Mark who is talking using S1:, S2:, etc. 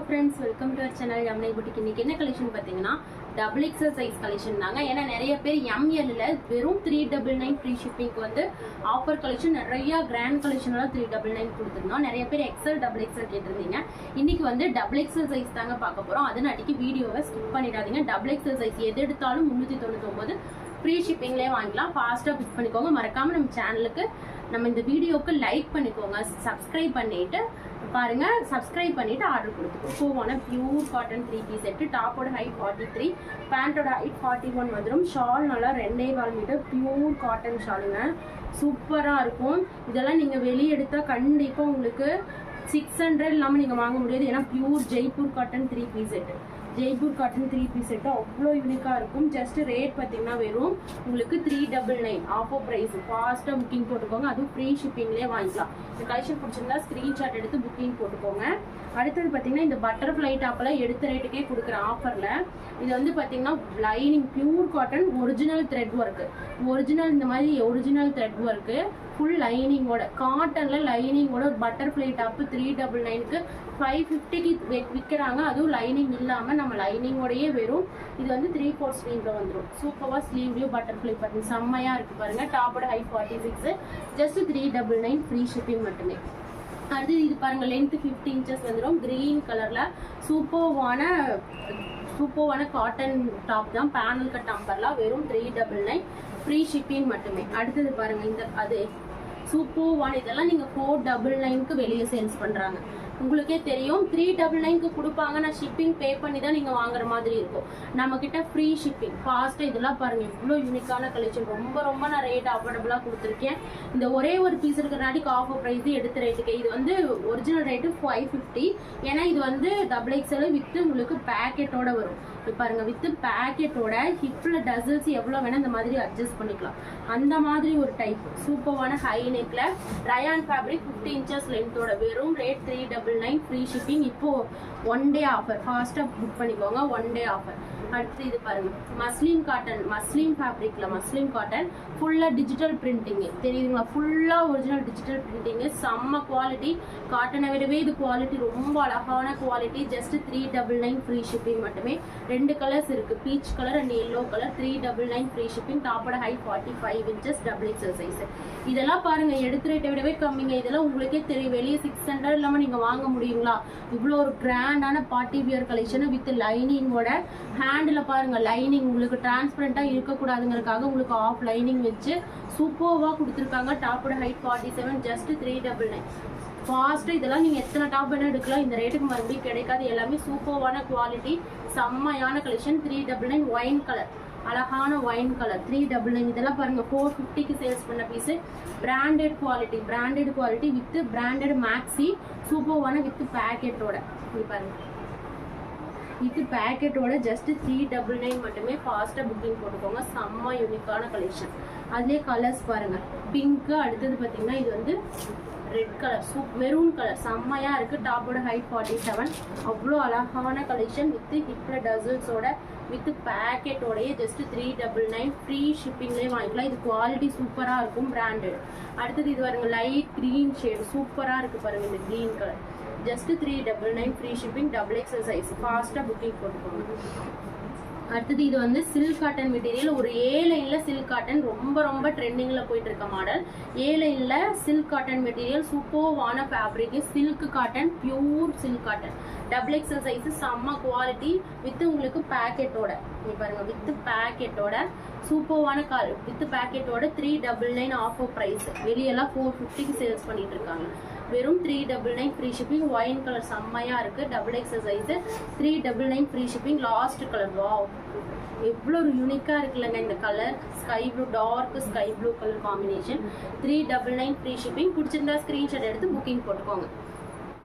S1: friends, welcome to our channel Yamnai Boutique. இன்னைக்கு என்ன collection பாத்தீங்கன்னா டபுள் எக்ஸல் சைஸ் கலெக்ஷன் தாங்க. ஏன்னா நிறைய பேர் ML ல வெறும் 399 ஃப்ரீ ஷிப்பிங்க்கு வந்து ஆஃபர் கலெக்ஷன் நிறைய கிராண்ட் கலெக்ஷன் எல்லாம் 399 கொடுத்துருந்தோம். நிறைய பேர் எக்ஸல் டபுள் எக்ஸல் கேட்டிருந்தீங்க. இன்னைக்கு வந்து டபுள் எக்ஸல் சைஸ் தாங்க பார்க்க போறோம். அதனால வீடியோவை ஸ்கிப் பண்ணிடாதீங்க. டபுள் எக்ஸல் சைஸ் எது எடுத்தாலும் 399 ஃப்ரீ ஷிப்பிங்லேயே வாங்கிக்கலாம். ஃபாஸ்ட்டாக புக் பண்ணிக்கோங்க. மறக்காமல் நம்ம சேனலுக்கு நம்ம இந்த வீடியோவுக்கு லைக் பண்ணிக்கோங்க, சப்ஸ்கிரைப் பண்ணிட்டு பாருங்க, சப்ஸ்கிரைப் பண்ணிட்டு ஆர்டர் கொடுத்துக்கோ. சூப்பரான பியூர் காட்டன் 3 பீஸ் செட்டு. டாப்போட ஹைட் 43, பேண்டோட ஹைட் 41 வந்துடும். ஷால் நல்லா 2.25 மீட்டர் பியூர் காட்டன் ஷாலுங்க. சூப்பராக இருக்கும். இதெல்லாம் நீங்கள் வெளியே எடுத்தால் கண்டிப்பாக உங்களுக்கு 600 இல்லாமல் நீங்கள் வாங்க முடியாது. ஏன்னா pure Jaipur cotton 3 piece set. Jaipur cotton 3 piece set அவ்வளோ யூனிக்காக இருக்கும். ஜஸ்ட் ரேட் பார்த்தீங்கன்னா வெறும் உங்களுக்கு 399 ஆஃபர் ப்ரைஸ். ஃபாஸ்ட்டாக புக்கிங் போட்டுக்கோங்க. அதுவும் ஃப்ரீ ஷிப்பிங்லேயே வாங்கிக்கலாம். இந்த கலெக்ஷன் பிடிச்சிருந்தா ஸ்க்ரீன்ஷாட் எடுத்து புக்கிங் போட்டுக்கோங்க. அடுத்தது பார்த்தீங்கன்னா இந்த பட்டர்ஃப்ளை டாப்பில் எடுத்த ரேட்டுக்கே கொடுக்குற ஆஃபரில் இது வந்து பார்த்தீங்கன்னா lining pure cotton original thread work. Original இந்த மாதிரி ஒரிஜினல் த்ரெட் ஒர்க்கு ஃபுல் லைனிங்கோட காட்டனில் லைனிங்கோட பட்டர்ஃப்ளை டாப்பு 399க்கு 550க்கு விற்கிறாங்க. அதுவும் லைனிங் இல்லாமல் நம்ம லைனிங்கோடையே வெறும் இது வந்து 3/4 ஸ்லீவ்ல வந்துடும். சூப்பராக ஸ்லீவ்லேயும் பட்டர்ஃப்ளை பாருங்க, செம்மையாக இருக்குது பாருங்கள். டாப்போட ஹைட் 46, ஜஸ்ட் 399 ஃப்ரீ ஷிப்பிங் மட்டுமே. அடுத்து இது பாருங்க, லென்த் 50 இன்ச்சஸ் வந்துடும். கிரீன் கலர்ல சூப்பர்வான காட்டன் டாப் தான். பேனல் கட் டம்பர்லாம் வெறும் 399 ஃப்ரீ ஷிப்பிங் மட்டுமே. அடுத்தது பாருங்க, இந்த அது சூப்பர்வான இதெல்லாம் நீங்க 499க்கு வெளியே சேல்ஸ் பண்றாங்க. உங்களுக்கே தெரியும் 399க்கு கொடுப்பாங்க. நான் ஷிப்பிங் பே பண்ணி தான் நீங்கள் வாங்குற மாதிரி இருக்கும். நம்ம கிட்ட ஃப்ரீ ஷிப்பிங். ஃபாஸ்ட்டாக இதெல்லாம் பாருங்க, இவ்வளோ யூனிக்கான கலெக்ஷன். ரொம்ப நான் ரேட் அஃபோர்டபுளாக கொடுத்துருக்கேன். இந்த ஒரே ஒரு பீஸ் இருக்கிறனாடிக்கு ஆஃபர் ப்ரைஸ் எடுத்த ரேட்டுக்கு. இது வந்து ஒரிஜினல் ரேட்டு 550. ஏன்னா இது வந்து டபுள் எக்ஸ்எல் வித்து உங்களுக்கு பேக்கெட்டோட வரும். பாருங்க, வித்து பேக்கெட்டோட ஹிப்ல டசல்ஸ் எவ்வளோ வேணா இந்த மாதிரி அட்ஜஸ்ட் பண்ணிக்கலாம். அந்த மாதிரி ஒரு டைப் சூப்பரான ஹை நெக்ல ரயான் ஃபேப்ரிக் 50 இன்ச்சஸ் லென்த்தோட வெறும் ரேட் 399 ஃப்ரீ ஷிப்பிங். இப்போ 1 டே ஆஃபர். ஃபாஸ்ட்டாக புக் பண்ணிக்கோங்க. 1 டே ஆஃபர். அடுத்து இது பாருங்க, மஸ்லின் காட்டன், மஸ்லின் ஃபேப்ரிக்ல மஸ்லின் காட்டன் ஃபுல்லாக டிஜிட்டல் பிரிண்டிங் தெரியுதுங்களா? ஃபுல்லாக ஒரிஜினல் டிஜிட்டல் பிரிண்டிங். செம்ம குவாலிட்டி. காட்டனை விடவே இது குவாலிட்டி ரொம்ப அழகான குவாலிட்டி. ஜஸ்ட் 399 ஃப்ரீ ஷிப்பிங் மட்டுமே. 2 கலர்ஸ் இருக்கு, peach colour and yellow colour. 399 free shipping. டாப்போட height 45 inches, double XL size. இதெல்லாம் பாருங்க, எடுத்த ரேட்டை விடவே கம்மிங்க. இதெல்லாம் உங்களுக்கே தெரியும், வெளியே 600 இல்லாமல் நீங்கள் வாங்க முடியுங்களா? இவ்வளோ ஒரு கிராண்டான பார்ட்டி வியர் கலெக்ஷன் வித் லைனிங்கோட. ஹேண்டில் பாருங்க, லைனிங் உங்களுக்கு டிரான்ஸ்பரண்டாக இருக்கக்கூடாதுங்கிறதுக்காக உங்களுக்கு ஆஃப் லைனிங் வச்சு சூப்பர்வாக கொடுத்துருக்காங்க. டாப்போட ஹைட் 47, ஜஸ்ட் 399. ஃபாஸ்ட்டு இதெல்லாம் நீங்கள் எத்தனை டாப் வேணால் எடுக்கலாம். இந்த ரேட்டுக்கு மறுபடியும் கிடைக்காது. எல்லாமே சூப்பர்வான குவாலிட்டி, செம்மையான கலெக்ஷன். 399 ஒயின் கலர், அழகான ஒயின் கலர் 399. இதெல்லாம் பாருங்க 450க்கு சேல்ஸ் பண்ண piece. Branded quality with branded maxi. சூப்பர்வான வித் பேக்கெட்டோட. இது பாருங்க, இது பேக்கெட்டோட ஜஸ்ட் 399 மட்டுமே. ஃபாஸ்ட்டாக புக்கிங் போட்டுக்கோங்க. செம்ம யூனிக்கான கலெக்ஷன். அதுலேயே கலர்ஸ் பாருங்க, பிங்க்கு. அடுத்தது பார்த்தீங்கன்னா இது வந்து ரெட் கலர், மெரூன் கலர், செம்மையாக இருக்குது. டாப்போட ஹைட் 47. அவ்வளோ அழகான கலெக்ஷன் வித் ஹிப்ல டசல்ஸோட வித் பேக்கெட்டோடையே ஜஸ்ட் 399 ஃப்ரீ ஷிப்பிங்லேயே வாங்கிக்கலாம். இது குவாலிட்டி சூப்பராக இருக்கும், பிராண்டட். அடுத்தது இது பாருங்க, லைட் க்ரீன் ஷேட் சூப்பராக இருக்குது பாருங்க, இந்த green colour. Just 399 free shipping, double XL size. ஃபாஸ்ட்டாக புக்கிங் போட்டுக்கோங்க. அடுத்தது இது வந்து சில்க் காட்டன் மெட்டீரியல். ஒரு A லைனில் சில்க் காட்டன் ரொம்ப ட்ரெண்டிங்கில் போயிட்டு இருக்க மாடல். A லைனில் சில்க் காட்டன் மெட்டீரியல், சூப்பர்வான fabric, silk cotton, pure silk cotton, double XL size. செம்ம குவாலிட்டி வித் உங்களுக்கு பேக்கெட்டோட. நீ பாருங்க, வித் பேக்கெட்டோட சூப்பர்வான கால் வித் பேக்கெட்டோட 399 ஆஃபர் ப்ரைஸ். வெளியெல்லாம் 450க்கு சேல்ஸ் பண்ணிட்டு இருக்காங்க. வெறும் 399 ஃப்ரீ ஷிப்பிங். ஒயின் கலர் செம்மையாக இருக்குது, double XL size. 399 free shipping. Last colour, wow எவ்வளோ ஒரு யூனிக்காக இருக்குல்லங்க இந்த கலர். Sky blue, dark sky blue colour combination. 399 free shipping. பிடிச்சிருந்தா ஸ்க்ரீன்ஷாட் எடுத்து புக்கிங் போட்டுக்கோங்க.